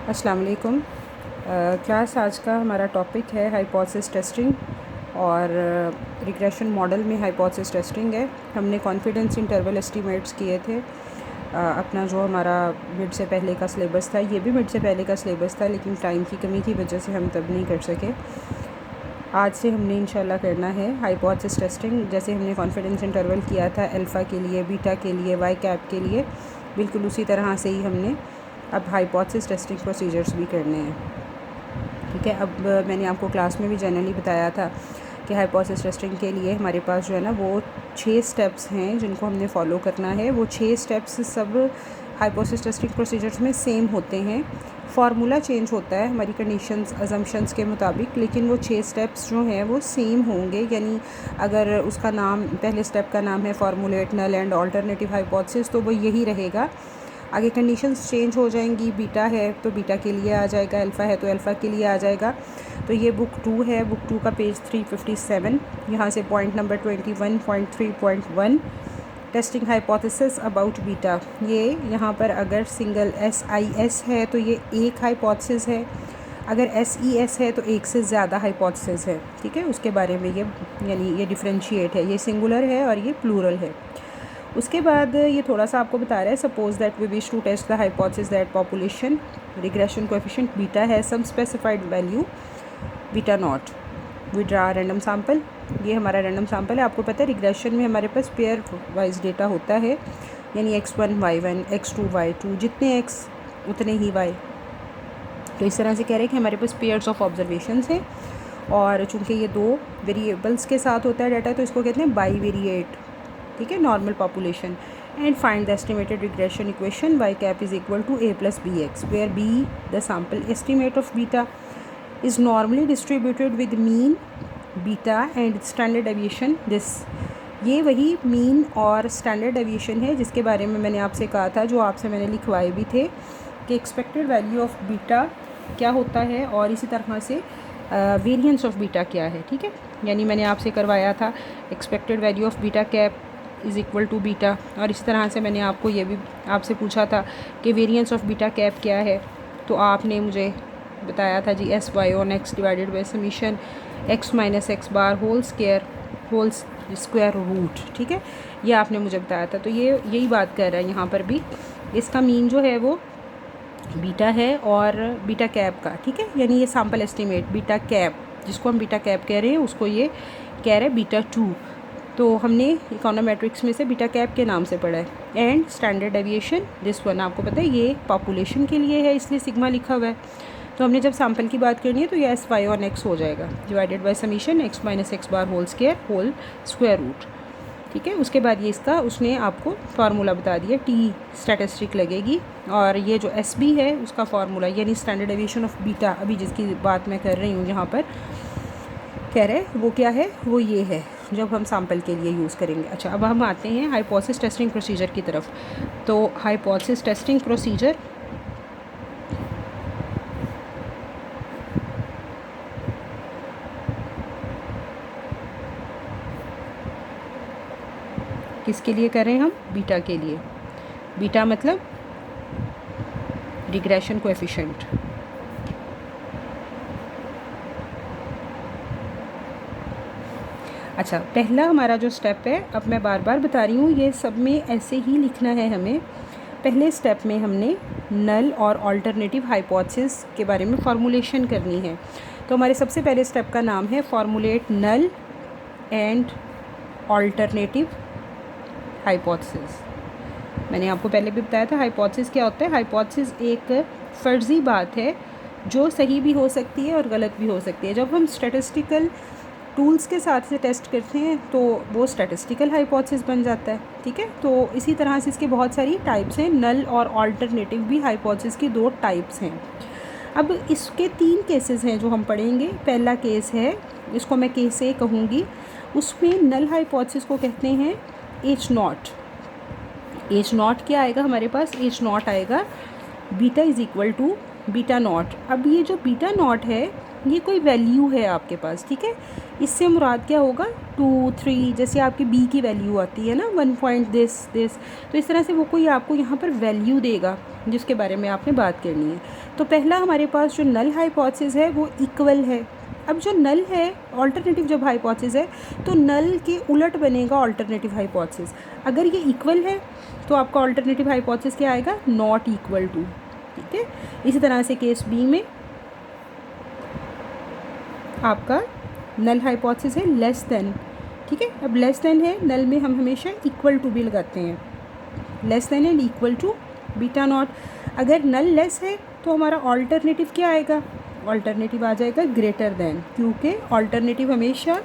अस्सलाम वालेकुम। क्लास आज का हमारा टॉपिक है हाइपोथेसिस टेस्टिंग और रिग्रेशन मॉडल में हाइपोथेसिस टेस्टिंग है। हमने कॉन्फिडेंस इंटरवल एस्टीमेट्स किए थे। अपना जो हमारा मिड से पहले का सिलेबस था, ये भी मिड से पहले का सिलेबस था, लेकिन टाइम की कमी की वजह से हम तब नहीं कर सके। आज से हमने इंशाल्लाह करना है हाइपोथेसिस टेस्टिंग। जैसे हमने कॉन्फिडेंस इंटरवल किया था अल्फ़ा के लिए, बीटा के लिए, वाई कैप के लिए, बिल्कुल उसी तरह से ही हमने अब हाइपोथेसिस टेस्टिंग प्रोसीजर्स भी करने हैं। ठीक है, अब मैंने आपको क्लास में भी जनरली बताया था कि हाइपोथेसिस टेस्टिंग के लिए हमारे पास जो है ना वो 6 स्टेप्स हैं जिनको हमने फॉलो करना है। वो 6 स्टेप्स सब हाइपोथेसिस टेस्टिंग प्रोसीजर्स में सेम होते हैं। फार्मूला चेंज होता है हमारी कंडीशंस अजम्पशंस के मुताबिक, लेकिन वो 6 स्टेप्स जो हैं वो सेम होंगे। यानी अगर उसका नाम, पहले स्टेप का नाम है formulate null and alternative hypothesis, तो वो यही रहेगा। आगे कंडीशंस चेंज हो जाएंगी। बीटा है तो बीटा के लिए आ जाएगा, अल्फ़ा है तो अल्फ़ा के लिए आ जाएगा। तो ये बुक 2 है, बुक 2 का पेज 357। यहाँ से point number 21.3.1 testing hypothesis about beta. ये यहाँ पर अगर सिंगल SIS है तो ये एक हाइपोथेसिस है, अगर SES है तो एक से ज़्यादा हाइपोथेसिस है। ठीक है, उसके बारे में ये यानी ये डिफरेंशिएट है, ये सिंगुलर है और ये प्लूरल है। उसके बाद ये थोड़ा सा आपको बता रहा है, suppose that we wish to test the hypothesis that population regression coefficient beta है some specified value beta not, we draw random sample. ये हमारा रैंडम सैम्पल है। आपको पता है रिग्रेशन में हमारे पास पेयर वाइज डेटा होता है, यानी x1 y1 x2 y2, जितने x उतने ही y। तो इस तरह से कह रहे हैं कि हमारे पास पेयर्स ऑफ ऑब्जर्वेशंस हैं, और चूँकि ये 2 वेरिएबल्स के साथ होता है डाटा, तो इसको कहते हैं बाईवेरिएट। ठीक है, normal population. And find the estimated regression equation Y cap is equal to a plus B X, where B the sample estimate of beta is normally distributed with mean beta and standard deviation this. ये वही mean और standard deviation है जिसके बारे में मैंने आपसे कहा था, जो आपसे मैंने लिखवाए भी थे कि एक्सपेक्टेड वैल्यू ऑफ बीटा क्या होता है और इसी तरह से वेरिएंस ऑफ बीटा क्या है। ठीक है, यानी मैंने आपसे करवाया था expected value of beta cap is equal to beta, और इस तरह से मैंने आपको ये भी आपसे पूछा था कि वेरिएंस ऑफ बीटा कैप क्या है। तो आपने मुझे बताया था जी SY on X divided by summation X minus X bar whole square root. ठीक है, ये आपने मुझे बताया था। तो ये यही बात कर रहा है यहाँ पर भी। इसका मीन जो है वो बीटा है और बीटा कैप का। ठीक है, यानी ये सैम्पल एस्टिमेट बीटा कैप, जिसको हम बीटा कैप कह रहे हैं, उसको ये कह रहे हैं बीटा 2। तो हमने इकोनोमेट्रिक्स में से बीटा कैप के नाम से पढ़ा है। And standard deviation this one, आपको पता है ये पॉपुलेशन के लिए है, इसलिए सिग्मा लिखा हुआ है। तो हमने जब सैम्पल की बात करनी है तो ये SY ऑन X हो जाएगा, divided by summation X minus X bar whole square root. ठीक है, उसके बाद ये इसका उसने आपको फार्मूला बता दिया, T स्टैटिस्टिक लगेगी, और ये जो SB है उसका फार्मूला यानी स्टैंडर्ड डेविएशन ऑफ बीटा, अभी जिसकी बात मैं कर रही हूँ यहाँ पर कह रहे वो क्या है, वो ये है जब हम सैम्पल के लिए यूज़ करेंगे। अच्छा, अब हम आते हैं हाइपोथेसिस टेस्टिंग प्रोसीजर की तरफ। तो हाइपोथेसिस टेस्टिंग प्रोसीजर किसके लिए कर रहे हैं हम? बीटा के लिए। बीटा मतलब रिग्रेशन कोएफिशिएंट। अच्छा, पहला हमारा जो स्टेप है, अब मैं बार बार बता रही हूँ, ये सब में ऐसे ही लिखना है हमें। पहले स्टेप में हमने नल और अल्टरनेटिव हाइपोथेसिस के बारे में फार्मूलेशन करनी है। तो हमारे सबसे पहले स्टेप का नाम है formulate null and alternative hypothesis. मैंने आपको पहले भी बताया था हाइपोथेसिस क्या होता है। हाइपोथेसिस एक फ़र्ज़ी बात है जो सही भी हो सकती है और गलत भी हो सकती है। जब हम स्टैटिस्टिकल टूल्स के साथ से टेस्ट करते हैं तो वो स्टैटिस्टिकल हाइपोथेसिस बन जाता है। ठीक है, तो इसी तरह से इसके बहुत सारी टाइप्स हैं। नल और अल्टरनेटिव भी हाइपोथेसिस की 2 टाइप्स हैं। अब इसके 3 केसेस हैं जो हम पढ़ेंगे। पहला केस है, इसको मैं केस A कहूँगी, उसमें नल हाइपोथेसिस को कहते हैं H0। H0 क्या आएगा हमारे पास? H0 आएगा beta is equal to beta naught. अब ये जो बीटा नॉट है ये कोई वैल्यू है आपके पास, ठीक है। इससे मुराद क्या होगा, 2, 3, जैसे आपकी बी की वैल्यू आती है ना 1 पॉइंट दिस, तो इस तरह से वो कोई आपको यहाँ पर वैल्यू देगा जिसके बारे में आपने बात करनी है। तो पहला हमारे पास जो नल हाइपोथेसिस है वो इक्वल है। अब जो नल है, ऑल्टरनेटिव जब हाइपोथेसिस है तो नल के उलट बनेगा ऑल्टरनेटिव हाइपोथेसिस। अगर ये इक्वल है तो आपका ऑल्टरनेटिव हाइपोथेसिस क्या आएगा, नॉट इक्वल टू, ठीक है। इसी तरह से केस बी में आपका नल हाइपोथेसिस है लेस देन, ठीक है। अब लेस देन है, नल में हम हमेशा इक्वल टू भी लगाते हैं, less than and equal to beta naught. अगर नल लेस है तो हमारा ऑल्टरनेटिव क्या आएगा, ऑल्टरनेटिव आ जाएगा ग्रेटर देन, क्योंकि ऑल्टरनेटिव हमेशा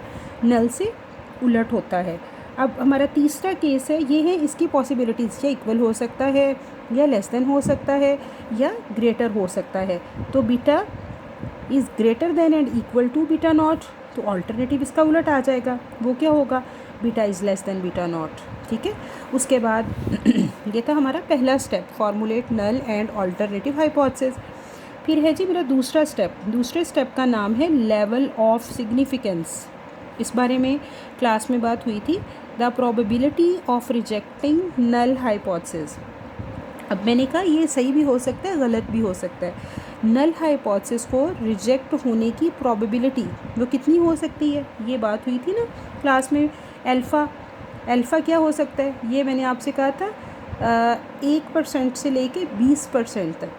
नल से उलट होता है। अब हमारा तीसरा केस है, ये है इसकी पॉसिबिलिटीज़, या इक्वल हो सकता है, या लेस देन हो सकता है, या ग्रेटर हो सकता है। तो beta is greater than and equal to beta naught, तो ऑल्टरनेटिव इसका उलट आ जाएगा, वो क्या होगा, beta is less than beta naught, ठीक है। उसके बाद ये था हमारा पहला स्टेप, formulate null and alternative hypothesis. फिर है जी मेरा दूसरा स्टेप, दूसरे स्टेप का नाम है लेवल ऑफ सिग्निफिकेंस। इस बारे में क्लास में बात हुई थी, the probability of rejecting null hypothesis. अब मैंने कहा ये सही भी हो सकता है, गलत भी हो सकता है। नल हाइपोथेसिस को रिजेक्ट होने की प्रोबेबिलिटी वो कितनी हो सकती है, ये बात हुई थी ना क्लास में। अल्फ़ा क्या हो सकता है, ये मैंने आपसे कहा था 1% से लेके 20% तक,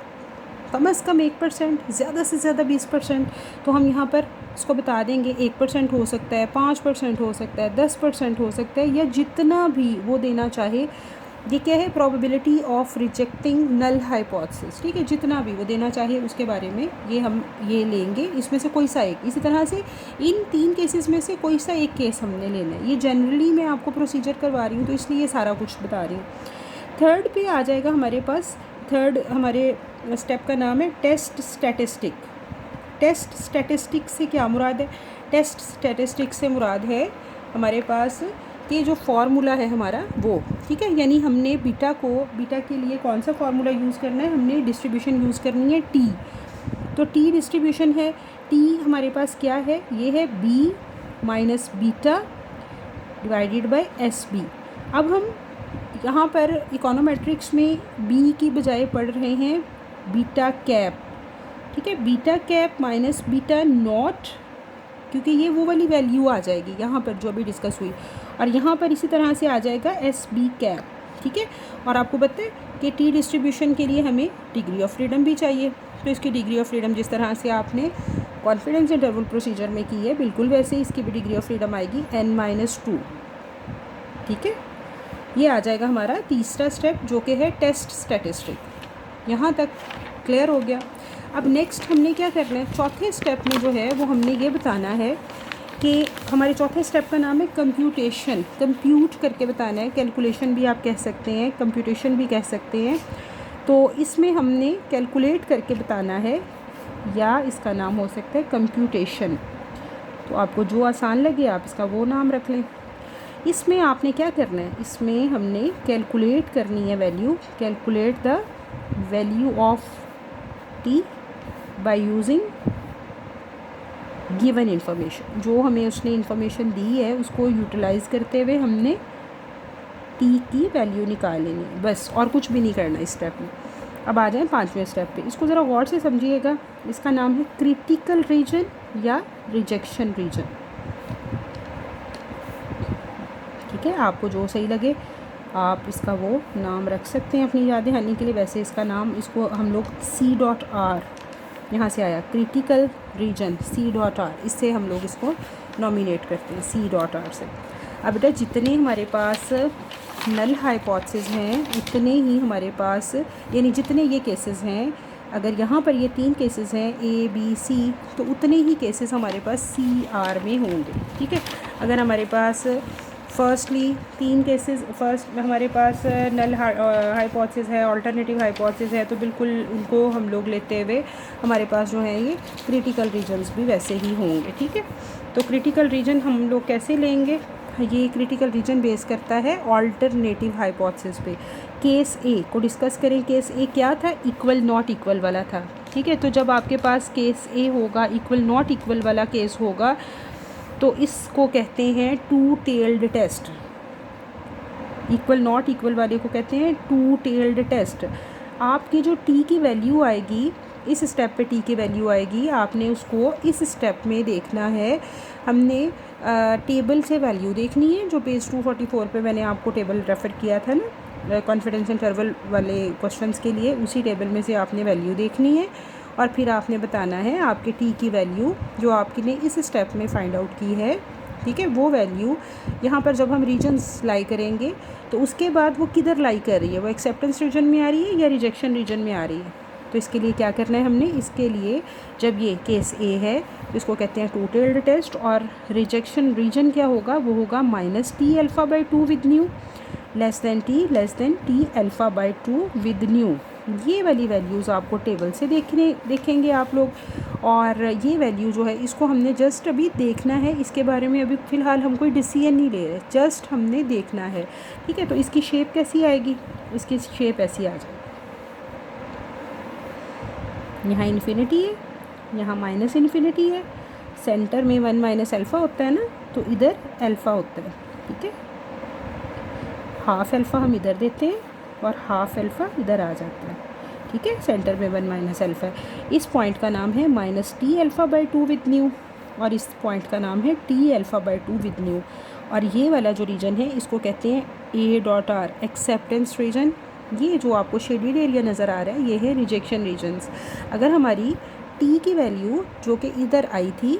कम से कम 1%, ज़्यादा से ज़्यादा 20%। तो हम यहाँ पर इसको बता देंगे 1% हो सकता है, 5% हो सकता है, 10% हो सकता है, या जितना भी वो देना चाहे। ये क्या है, probability of rejecting null hypothesis, ठीक है। जितना भी वो देना चाहे उसके बारे में ये हम ये लेंगे, इसमें से कोई सा एक। इसी तरह से इन 3 केसेस में से कोई सा एक केस हमने लेना है। ये जनरली मैं आपको प्रोसीजर करवा रही हूँ तो इसलिए ये सारा कुछ बता रही हूँ। थर्ड पे आ जाएगा हमारे पास, थर्ड हमारे स्टेप का नाम है टेस्ट स्टैटिस्टिक। टेस्ट स्टैटिस्टिक से क्या मुराद है, टेस्ट स्टैटिस्टिक से मुराद है हमारे पास कि जो फार्मूला है हमारा वो, ठीक है। यानी हमने बीटा के लिए कौन सा फार्मूला यूज़ करना है, हमने डिस्ट्रीब्यूशन यूज़ करनी है टी। तो टी डिस्ट्रीब्यूशन है, टी हमारे पास क्या है, ये है B minus beta divided by S B. अब हम यहाँ पर इकोनोमेट्रिक्स में बी की बजाय पढ़ रहे हैं बीटा कैप, ठीक है। Beta cap minus beta not, क्योंकि ये वो वाली वैल्यू आ जाएगी यहाँ पर जो अभी डिस्कस हुई, और यहाँ पर इसी तरह से आ जाएगा एस बी कैप, ठीक है। और आपको पता है कि टी डिस्ट्रीब्यूशन के लिए हमें डिग्री ऑफ फ्रीडम भी चाहिए, तो इसकी डिग्री ऑफ फ्रीडम जिस तरह से आपने कॉन्फिडेंस इंटरवल प्रोसीजर में की है बिल्कुल वैसे इसकी भी डिग्री ऑफ फ्रीडम आएगी n-2, ठीक है। ये आ जाएगा हमारा तीसरा स्टेप जो कि है टेस्ट स्टैटिस्टिक। यहाँ तक क्लियर हो गया। अब नेक्स्ट हमने क्या करना है, चौथे स्टेप में जो है वो हमने ये बताना है कि हमारे चौथे स्टेप का नाम है कंप्यूटेशन। कंप्यूट करके बताना है, कैलकुलेशन भी आप कह सकते हैं, कंप्यूटेशन भी कह सकते हैं। तो इसमें हमने कैलकुलेट करके बताना है, या इसका नाम हो सकता है कंप्यूटेशन। तो आपको जो आसान लगे आप इसका वो नाम रख लें। इसमें आपने क्या करना है, इसमें हमने कैलकुलेट करनी है value, calculate the value of T by using given information. जो हमें उसने इन्फॉर्मेशन दी है उसको यूटिलाइज़ करते हुए हमने टी की वैल्यू निकाल लेनी है, बस और कुछ भी नहीं करना इस स्टेप में। अब आ जाएं पांचवें स्टेप पे, इसको ज़रा गौर से समझिएगा। इसका नाम है क्रिटिकल रीजन या रिजेक्शन रीजन, ठीक है। आपको जो सही लगे आप इसका वो नाम रख सकते हैं अपनी याद दहानी के लिए। वैसे इसका नाम, इसको हम लोग C.R, यहाँ से आया क्रिटिकल रीजन, C.R, इससे हम लोग इसको नॉमिनेट करते हैं C.R से। अब बेटा जितने हमारे पास नल हाइपोथेसिस हैं उतने ही हमारे पास, यानी जितने ये केसेस हैं, अगर यहाँ पर ये 3 केसेस हैं A, B, C, तो उतने ही केसेस हमारे पास C.R में होंगे, ठीक है। अगर हमारे पास फर्स्टली 3 केसेस, फर्स्ट हमारे पास नल हाइपोथेसिस है, अल्टरनेटिव हाइपोथेसिस है, तो बिल्कुल उनको हम लोग लेते हुए हमारे पास जो है ये क्रिटिकल रीजन्स भी वैसे ही होंगे, ठीक है। तो क्रिटिकल रीजन हम लोग कैसे लेंगे, ये क्रिटिकल रीजन बेस करता है ऑल्टरनेटिव हाइपोथेसिस पे। केस ए को डिस्कस करें। केस ए क्या था? इक्वल नॉट इक्वल वाला था। ठीक है, तो जब आपके पास केस ए होगा, इक्वल नॉट इक्वल वाला केस होगा, तो इसको कहते हैं two tailed test. Equal not equal वाले को कहते हैं टू टेल्ड टेस्ट। आपकी जो टी की वैल्यू आएगी, इस स्टेप पे टी की वैल्यू आएगी, आपने उसको इस स्टेप में देखना है। हमने टेबल से वैल्यू देखनी है, जो पेज 244 पे मैंने आपको टेबल रेफ़र किया था ना कॉन्फिडेंस इंटरवल वाले क्वेश्चंस के लिए, उसी टेबल में से आपने वैल्यू देखनी है और फिर आपने बताना है आपके टी की वैल्यू जो आपकी ने इस स्टेप में फाइंड आउट की है। ठीक है, वो वैल्यू यहाँ पर जब हम रीजन्स लाई करेंगे तो उसके बाद वो किधर लाई कर रही है, वो एक्सेप्टेंस रीजन में आ रही है या रिजेक्शन रीजन में आ रही है। तो इसके लिए क्या करना है हमने, इसके लिए जब ये केस ए है तो इसको कहते हैं टू टेल्ड टेस्ट, और रिजेक्शन रीजन क्या होगा, वो होगा -t α/2 with nu less than t α/2 with nu. ये वाली वैल्यूज़ आपको टेबल से देखेंगे आप लोग, और ये वैल्यू जो है इसको हमने जस्ट अभी देखना है, इसके बारे में अभी फ़िलहाल हम कोई डिसीजन नहीं ले रहे, जस्ट हमने देखना है। ठीक है, तो इसकी शेप कैसी आएगी, इसकी शेप ऐसी आ जाएगी। यहाँ इन्फिनिटी है, यहाँ माइनस इन्फिनिटी है, सेंटर में 1 - अल्फ़ा होता है ना, तो इधर अल्फ़ा होता है। ठीक है, हाफ अल्फ़ा हम इधर देते हैं और हाफ अल्फ़ा इधर आ जाता है। ठीक है, सेंटर में 1 - अल्फ़ा है। इस पॉइंट का नाम है -t α/2 विद न्यू, और इस पॉइंट का नाम है t α/2 विद न्यू। और ये वाला जो रीजन है इसको कहते हैं A.R एक्सेप्टेंस रीजन। ये जो आपको शेडेड एरिया नज़र आ रहा है ये है रिजेक्शन रीजन्स। अगर हमारी t की वैल्यू जो कि इधर आई थी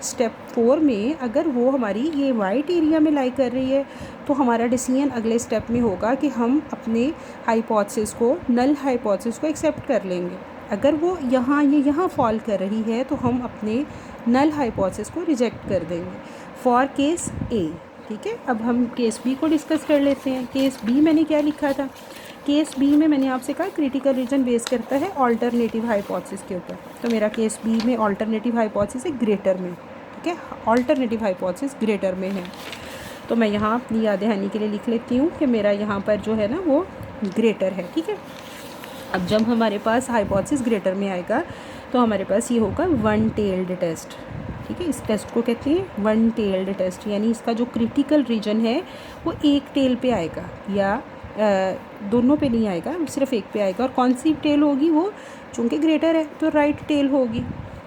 स्टेप 4 में, अगर वो हमारी ये वाइट एरिया में लाई कर रही है तो हमारा डिसीजन अगले स्टेप में होगा कि हम अपने हाइपोथेसिस को, नल हाइपोथेसिस को एक्सेप्ट कर लेंगे। अगर वो यहाँ फॉल कर रही है तो हम अपने नल हाइपोथेसिस को रिजेक्ट कर देंगे फॉर केस ए। ठीक है, अब हम केस बी को डिस्कस कर लेते हैं। केस बी मैंने क्या लिखा था, केस बी में मैंने आपसे कहा क्रिटिकल रीजन बेस करता है ऑल्टरनेटिव हाइपोथेसिस के ऊपर। तो मेरा केस बी में ऑल्टरनेटिव हाइपोथेसिस है ग्रेटर में। ठीक है, ऑल्टरनेटिव हाइपोथेसिस ग्रेटर में है, तो मैं यहाँ अपनी याद दहानी के लिए लिख लेती हूँ कि मेरा यहाँ पर जो है ना वो ग्रेटर है। ठीक है, अब जब हमारे पास हाइपोथेसिस ग्रेटर में आएगा तो हमारे पास ये होगा वन टेल्ड टेस्ट। ठीक है, इस टेस्ट को कहते हैं वन टेल्ड टेस्ट, यानी इसका जो क्रिटिकल रीजन है वो एक टेल पे आएगा, या दोनों पे नहीं आएगा, सिर्फ एक पे आएगा। और कौन सी टेल होगी वो, चूँकि ग्रेटर है तो राइट टेल होगी,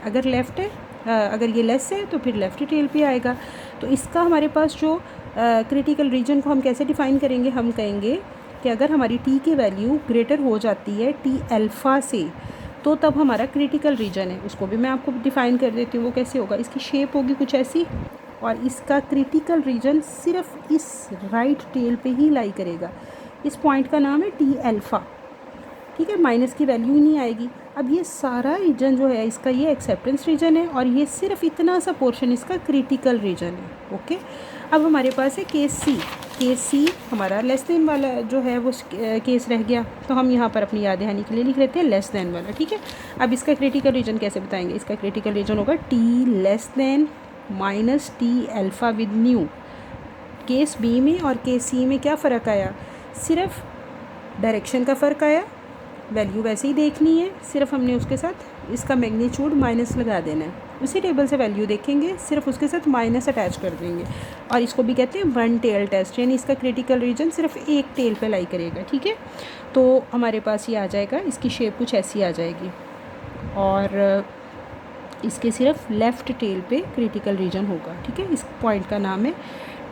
अगर लेफ़्ट है, अगर ये लेस है तो फिर लेफ़्ट टेल पे आएगा। तो इसका हमारे पास जो क्रिटिकल रीजन को हम कैसे डिफ़ाइन करेंगे, हम कहेंगे कि अगर हमारी टी की वैल्यू ग्रेटर हो जाती है टी अल्फ़ा से, तो तब हमारा क्रिटिकल रीजन है। उसको भी मैं आपको डिफ़ाइन कर देती हूँ, वो कैसे होगा, इसकी शेप होगी कुछ ऐसी, और इसका क्रिटिकल रीजन सिर्फ इस राइट टेल पे ही लाई करेगा। इस पॉइंट का नाम है टी अल्फ़ा। ठीक है, माइनस की वैल्यू ही नहीं आएगी। अब ये सारा रीजन जो है इसका ये एक्सेप्टेंस रीजन है, और ये सिर्फ इतना सा पोर्शन इसका क्रिटिकल रीजन है। ओके, अब हमारे पास है केस सी। केस सी हमारा लेस देन वाला जो है वो केस रह गया, तो हम यहाँ पर अपनी याद दहानी के लिए लिख लेते हैं लेस देन वाला। ठीक है, अब इसका क्रिटिकल रीजन कैसे बताएंगे, इसका क्रिटिकल रीजन होगा T less than -t alpha with nu. Case B में और केस सी में क्या फ़र्क आया, सिर्फ डायरेक्शन का फ़र्क आया, वैल्यू वैसे ही देखनी है, सिर्फ हमने उसके साथ इसका मैग्नीट्यूड माइनस लगा देना है। उसी टेबल से वैल्यू देखेंगे, सिर्फ उसके साथ माइनस अटैच कर देंगे, और इसको भी कहते हैं वन टेल टेस्ट, यानी इसका क्रिटिकल रीजन सिर्फ एक टेल पे लाई करेगा। ठीक है, तो हमारे पास ये आ जाएगा, इसकी शेप कुछ ऐसी आ जाएगी, और इसके सिर्फ लेफ़्ट टेल पे क्रिटिकल रीजन होगा। ठीक है, इस पॉइंट का नाम है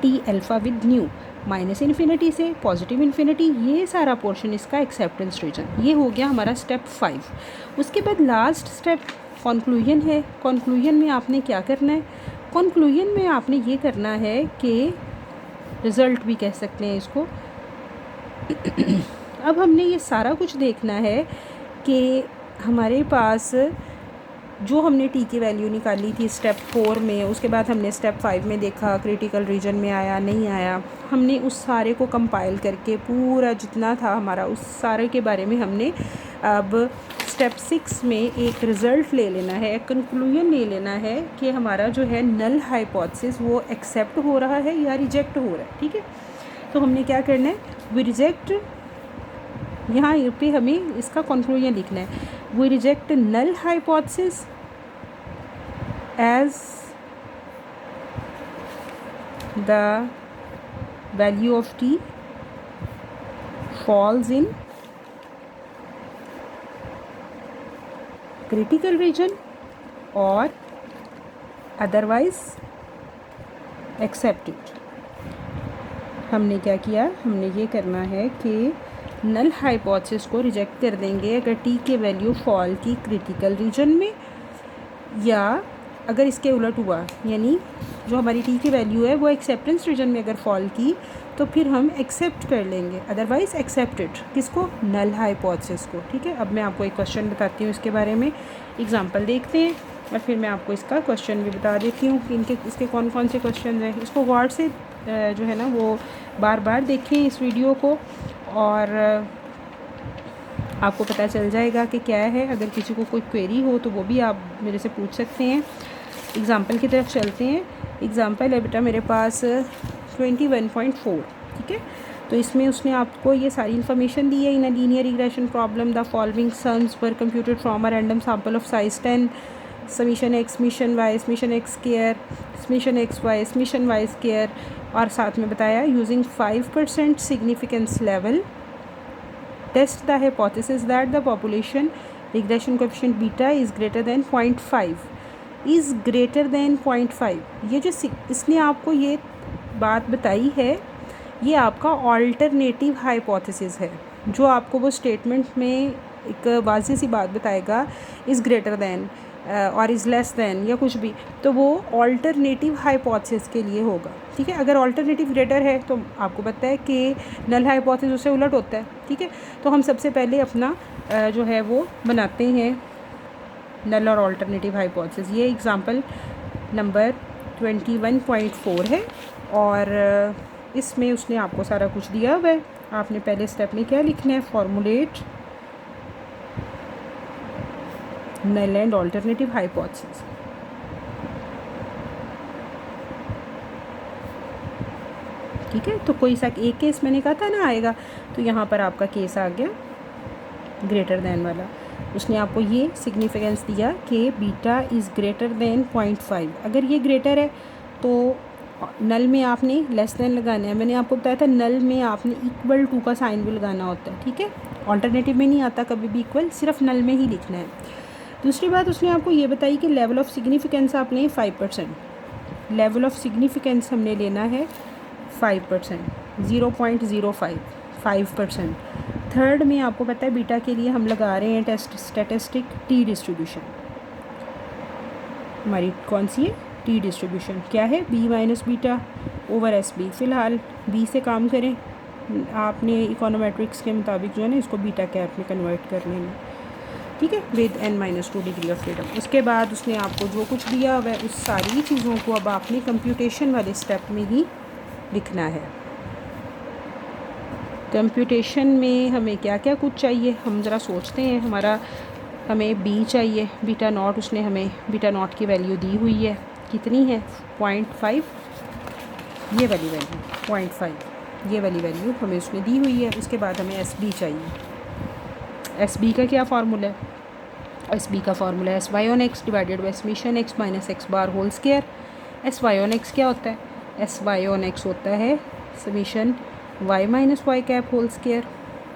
T alpha with new, minus infinity से पॉजिटिव इन्फिनिटी, ये सारा पोर्शन इसका एक्सेप्टेंस रीजन। ये हो गया हमारा स्टेप 5। उसके बाद लास्ट स्टेप कंक्लूजन है। कंक्लूजन में आपने क्या करना है, कंक्लूजन में आपने ये करना है कि रिज़ल्ट भी कह सकते हैं इसको। अब हमने ये सारा कुछ देखना है कि हमारे पास जो हमने टी की वैल्यू निकाली थी स्टेप 4 में, उसके बाद हमने स्टेप 5 में देखा क्रिटिकल रीजन में आया नहीं आया, हमने उस सारे को कंपाइल करके पूरा जितना था हमारा उस सारे के बारे में हमने अब स्टेप 6 में एक रिज़ल्ट ले लेना है, एक कंक्लूजन ले लेना है कि हमारा जो है नल हाइपोथेसिस वो एक्सेप्ट हो रहा है या रिजेक्ट हो रहा है। ठीक है, तो हमने क्या करना है, वी रिजेक्ट, यहाँ पे हमें इसका कंक्लूजन लिखना है, we reject null hypothesis as the value of T falls in critical region और अदरवाइज एक्सेप्टेड। हमने क्या किया, हमने ये करना है कि नल हाइपोथेसिस को रिजेक्ट कर देंगे अगर टी के वैल्यू फॉल की क्रिटिकल रीजन में, या अगर इसके उलट हुआ यानी जो हमारी टी की वैल्यू है वो एक्सेप्टेंस रीजन में अगर फॉल की तो फिर हम एक्सेप्ट कर लेंगे, अदरवाइज़ एक्सेप्टेड। किसको, नल हाइपोथेसिस को। ठीक है, अब मैं आपको एक क्वेश्चन बताती हूँ इसके बारे में, एग्जांपल देखते हैं और फिर मैं आपको इसका क्वेश्चन भी बता देती हूँ कि इसके कौन कौन से क्वेश्चन हैं। इसको गौर से जो है ना वो बार बार देखें इस वीडियो को, और आपको पता चल जाएगा कि क्या है। अगर किसी को कोई क्वेरी हो तो वो भी आप मेरे से पूछ सकते हैं। एग्ज़ाम्पल की तरफ चलते हैं। एग्ज़ाम्पल है बेटा मेरे पास 21.4। ठीक है, तो इसमें उसने आपको ये सारी इन्फॉर्मेशन दी है। In a linear regression problem the following sums were computed from a random sample of size 10, summation x, summation y, summation x square, summation x y, summation Y square, और साथ में बताया using 5% significance level test the hypothesis that the population regression coefficient beta is greater than 0.5 is greater than 0.5। ये जो इसने आपको ये बात बताई है ये आपका ऑल्टरनेटिव हाइपोथेसिस है। जो आपको वो स्टेटमेंट में एक वाज़ेह सी बात बताएगा इज़ ग्रेटर दैन और इज़ लेस दैन या कुछ भी, तो वो ऑल्टरनेटिव हाइपोथेसिस के लिए होगा। ठीक है, अगर ऑल्टरनेटिव ग्रेटर है तो आपको पता है कि नल हाइपोथेसिस उससे उलट होता है। ठीक है, तो हम सबसे पहले अपना जो है वो बनाते हैं नल और ऑल्टरनेटिव हाइपोथेसिस। ये एग्जांपल नंबर 21.4 है और इसमें उसने आपको सारा कुछ दिया हुआ है। आपने पहले स्टेप में क्या लिखना है, formulate null and alternative hypothesis. ठीक है, तो कोई सा एक केस मैंने कहा था ना आएगा, तो यहाँ पर आपका केस आ गया ग्रेटर दैन वाला। उसने आपको ये सिग्निफिकेंस दिया कि बीटा इज़ ग्रेटर दैन 0.5। अगर ये ग्रेटर है तो नल में आपने लेस दैन लगाना है। मैंने आपको बताया था नल में आपने इक्वल टू का साइन भी लगाना होता है। ठीक है, ऑल्टरनेटिव में नहीं आता कभी भी इक्वल, सिर्फ नल में ही लिखना है। दूसरी बात उसने आपको ये बताई कि लेवल ऑफ सिग्निफिकेंस आपने 5%, लेवल ऑफ सिग्निफिकेंस हमने लेना है 5%, 0.05, 5%। थर्ड में आपको पता है बीटा के लिए हम लगा रहे हैं टेस्ट स्टैटिस्टिक टी डिस्ट्रीब्यूशन। हमारी कौन सी है, टी डिस्ट्रीब्यूशन। क्या है, B minus beta over S B. फ़िलहाल बी से काम करें, आपने इकोनोमेट्रिक्स के मुताबिक जो है ना इसको बीटा कैप में कन्वर्ट कर लेना। ठीक है, with n-2 degree of freedom. उसके बाद उसने आपको जो कुछ दिया हुआ है उस सारी चीज़ों को अब आपने कंप्यूटेशन वाले स्टेप में ही लिखना है। कंप्यूटेशन में हमें क्या क्या कुछ चाहिए, हम ज़रा सोचते हैं। हमें बी चाहिए, बीटा नॉट। उसने हमें बीटा नॉट की वैल्यू दी हुई है, कितनी है, 0.5। ये वाली वैल्यू 0.5, ये वाली वैल्यू हमें उसने दी हुई है। उसके बाद हमें एस बी चाहिए। एस बी का क्या फार्मूला है, एस बी का फार्मूला है S Y on X divided by summation X minus X bar whole square. S Y on X क्या होता है, एस वाई ऑन एक्स होता है summation Y minus Y cap whole square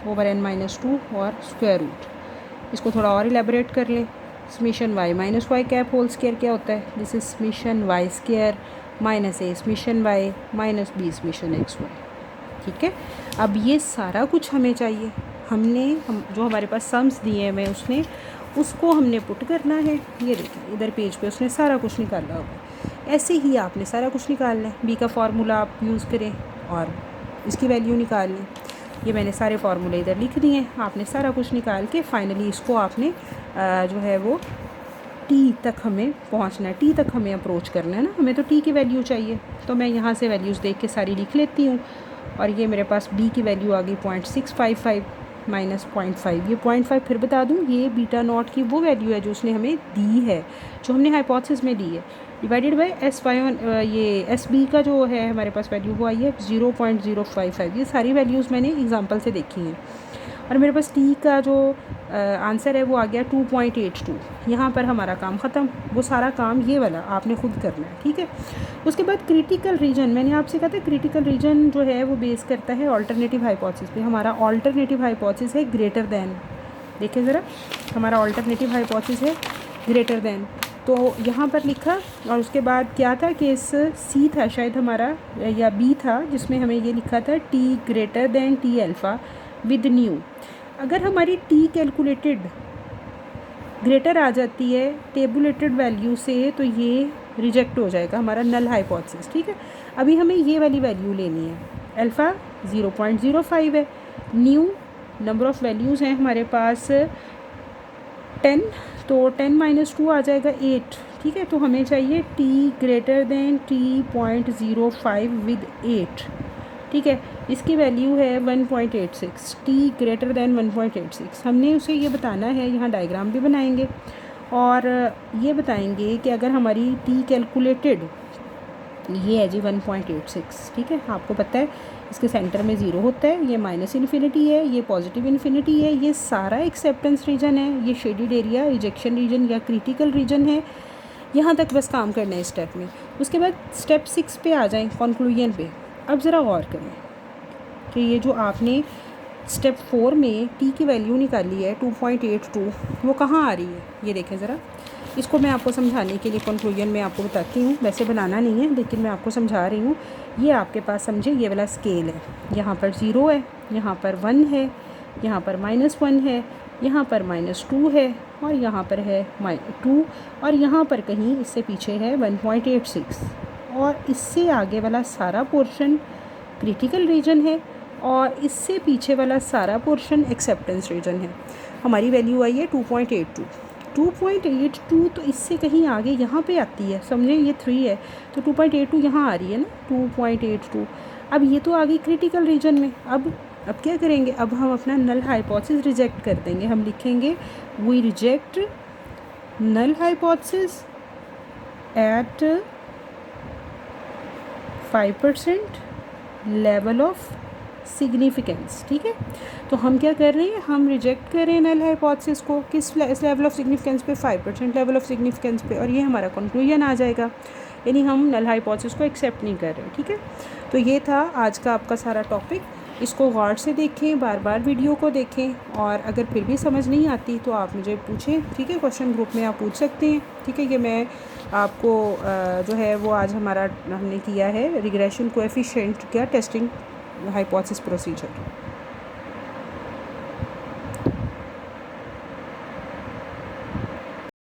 over n-2 और square root. इसको थोड़ा और elaborate कर लें। Summation Y minus Y cap whole square क्या होता है, this is summation Y square minus A summation Y minus B summation x Y. ठीक है, अब ये सारा कुछ हमें चाहिए। हम जो हमारे पास सम्स दिए हुए उसने उसको हमने पुट करना है। ये देखिए इधर पेज पे उसने सारा कुछ निकाला होगा। ऐसे ही आपने सारा कुछ निकालना है। बी का फार्मूला आप यूज़ करें और इसकी वैल्यू निकाल लें। ये मैंने सारे फार्मूले इधर लिख दिए हैं। आपने सारा कुछ निकाल के फाइनली इसको आपने जो है वो टी तक हमें पहुंचना है, टी तक हमें अप्रोच करना है ना। हमें तो टी की वैल्यू चाहिए, तो मैं यहाँ से वैल्यूज़ देख के सारी लिख लेती हूँ। और ये मेरे पास बी की वैल्यू आ गई 0.655। -0.5। ये 0.5 फिर बता दूँ, ये बीटा नॉट की वो वैल्यू है जो उसने हमें दी है, जो हमने हाइपोथेसिस में दी है, डिवाइडेड बाय SY1। ये SB का जो है हमारे पास वैल्यू वो आई है 0.055। ये सारी वैल्यूज़ मैंने एग्जांपल से देखी हैं और मेरे पास टी का जो आंसर है वो आ गया 2.82। यहाँ पर हमारा काम ख़त्म। वो सारा काम ये वाला आपने खुद करना है, ठीक है। उसके बाद क्रिटिकल रीजन, मैंने आपसे कहा था क्रिटिकल रीजन जो है वो बेस करता है अल्टरनेटिव हाइपोथेसिस पे। हमारा अल्टरनेटिव हाइपोथेसिस है ग्रेटर दैन। देखिए ज़रा, हमारा अल्टरनेटिव हाइपोथेसिस है ग्रेटर दैन, तो यहाँ पर लिखा। और उसके बाद क्या था, केस सी था शायद हमारा, या बी था, जिसमें हमें ये लिखा था T greater than T alpha with new. अगर हमारी टी कैलकुलेटेड ग्रेटर आ जाती है टेबुलेटेड वैल्यू से, तो ये रिजेक्ट हो जाएगा, हमारा नल हाइपोथेसिस, ठीक है। अभी हमें ये वाली वैल्यू लेनी है, अल्फ़ा 0.05 है, न्यू नंबर ऑफ़ वैल्यूज़ हैं हमारे पास 10, तो 10 - 2 आ जाएगा 8, ठीक है। तो हमें चाहिए T greater than T.05 with 8, ठीक है। इसकी वैल्यू है 1.86, टी ग्रेटर दैन 1.86। हमने उसे ये बताना है, यहाँ डायग्राम भी बनाएंगे और ये बताएंगे कि अगर हमारी टी कैलकुलेटेड ये है जी 1.86, ठीक है। आपको पता है इसके सेंटर में 0 होता है, ये -इन्फिनिटी है, ये पॉजिटिव इन्फिनिटी है, ये सारा एक्सेप्टेंस रीजन है, ये शेडिड एरिया रिजेक्शन रीजन या क्रिटिकल रीजन है। यहाँ तक बस काम करना है स्टेप में। उसके बाद स्टेप 6 पे आ जाएं, कंक्लूजन पे। अब ज़रा गौर करें कि ये जो आपने स्टेप 4 में टी की वैल्यू निकाली है 2.82, वो कहाँ आ रही है, ये देखें ज़रा। इसको मैं आपको समझाने के लिए कंक्लूजन में आपको बताती हूँ, वैसे बनाना नहीं है लेकिन मैं आपको समझा रही हूँ। ये आपके पास समझे ये वाला स्केल है, यहाँ पर 0 है, यहाँ पर 1 है, यहाँ पर -1 है, यहाँ पर -2 है और यहाँ पर है -2 और यहाँ पर कहीं इससे पीछे है 1.86 और इससे आगे वाला सारा पोर्शन क्रिटिकल रीजन है और इससे पीछे वाला सारा पोर्शन एक्सेप्टेंस रीजन है। हमारी वैल्यू आई है 2.82। 2.82 तो इससे कहीं आगे यहाँ पे आती है, समझे, ये 3 है तो 2.82 यहाँ आ रही है ना, 2.82। अब ये तो आ गई क्रिटिकल रीजन में। अब क्या करेंगे, अब हम अपना नल हाइपोथेसिस रिजेक्ट कर देंगे। हम लिखेंगे we reject null hypothesis at 5% level of significance, ठीक है। तो हम क्या कर रहे हैं, हम रिजेक्ट कर रहे हैं नल हाइपोथेसिस को किस लेवल ऑफ सिग्निफिकेंस पे, 5% लेवल ऑफ सिग्निफिकेंस पे, और ये हमारा कंक्लूजन आ जाएगा, यानी हम नल हाइपोथेसिस को एक्सेप्ट नहीं कर रहे, ठीक है। तो ये था आज का आपका सारा टॉपिक। इसको गौर से देखें, बार बार वीडियो को देखें और अगर फिर भी समझ नहीं आती तो आप मुझे पूछें, ठीक है। क्वेश्चन ग्रुप में आप पूछ सकते हैं, ठीक है। ये मैं आपको जो है वो आज हमारा हमने किया है रिग्रेशन कोएफिशिएंट का टेस्टिंग हाइपोथेसिस प्रोसीजर।